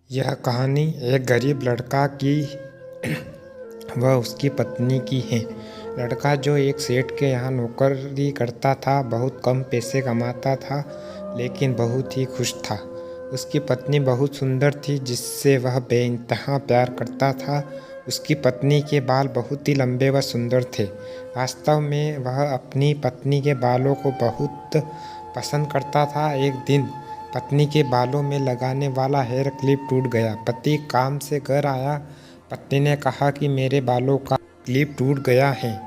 यह कहानी एक गरीब लड़का की व उसकी पत्नी की है। लड़का जो एक सेठ के यहाँ नौकरी करता था, बहुत कम पैसे कमाता था, लेकिन बहुत ही खुश था। उसकी पत्नी बहुत सुंदर थी, जिससे वह बेइंतहा प्यार करता था। उसकी पत्नी के बाल बहुत ही लंबे व सुंदर थे। वास्तव में वह अपनी पत्नी के बालों को बहुत पसंद करता था। एक दिन पत्नी के बालों में लगाने वाला हेयर क्लिप टूट गया। पति काम से घर आया। पत्नी ने कहा कि मेरे बालों का क्लिप टूट गया है,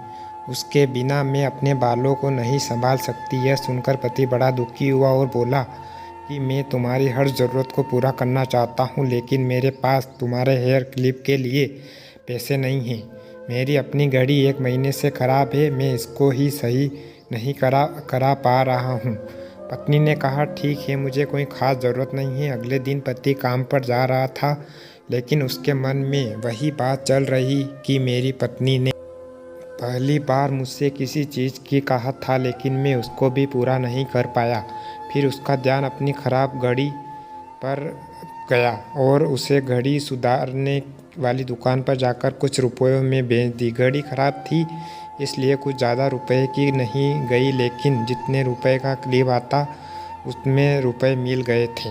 उसके बिना मैं अपने बालों को नहीं संभाल सकती। यह सुनकर पति बड़ा दुखी हुआ और बोला कि मैं तुम्हारी हर ज़रूरत को पूरा करना चाहता हूँ, लेकिन मेरे पास तुम्हारे हेयर क्लिप के लिए पैसे नहीं हैं। मेरी अपनी घड़ी 1 महीने से ख़राब है, मैं इसको ही सही नहीं करा पा रहा हूँ। पत्नी ने कहा, ठीक है, मुझे कोई ख़ास ज़रूरत नहीं है। अगले दिन पति काम पर जा रहा था, लेकिन उसके मन में वही बात चल रही कि मेरी पत्नी ने पहली बार मुझसे किसी चीज़ की कहा था, लेकिन मैं उसको भी पूरा नहीं कर पाया। फिर उसका ध्यान अपनी ख़राब घड़ी पर गया और उसे घड़ी सुधारने वाली दुकान पर जाकर कुछ रुपयों में बेच दी। घड़ी ख़राब थी, इसलिए कुछ ज़्यादा रुपए की नहीं गई, लेकिन जितने रुपए का क्लिप आता उसमें रुपए मिल गए थे।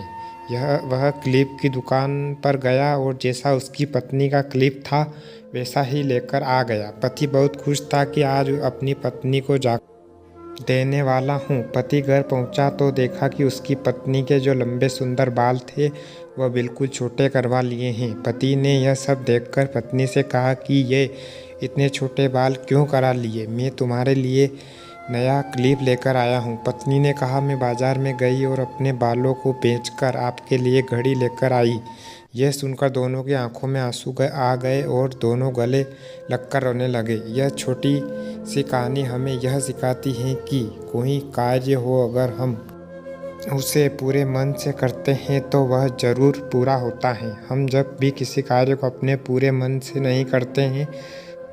वह क्लिप की दुकान पर गया और जैसा उसकी पत्नी का क्लिप था वैसा ही लेकर आ गया। पति बहुत खुश था कि आज अपनी पत्नी को जा देने वाला हूँ। पति घर पहुँचा तो देखा कि उसकी पत्नी के जो लंबे सुंदर बाल थे वह बिल्कुल छोटे करवा लिए हैं। पति ने यह सब देखकर पत्नी से कहा कि ये इतने छोटे बाल क्यों करा लिए? मैं तुम्हारे लिए नया क्लिप लेकर आया हूँ। पत्नी ने कहा, मैं बाजार में गई और अपने बालों को बेचकर आपके लिए घड़ी लेकर आई। यह सुनकर दोनों की आंखों में आंसू आ गए और दोनों गले लगकर रोने लगे। यह छोटी सी कहानी हमें यह सिखाती है कि कोई कार्य हो, अगर हम उसे पूरे मन से करते हैं तो वह ज़रूर पूरा होता है। हम जब भी किसी कार्य को अपने पूरे मन से नहीं करते हैं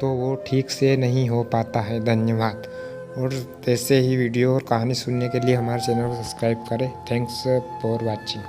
तो वो ठीक से नहीं हो पाता है। धन्यवाद। और ऐसे ही वीडियो और कहानी सुनने के लिए हमारे चैनल को सब्सक्राइब करें। Thanks for watching.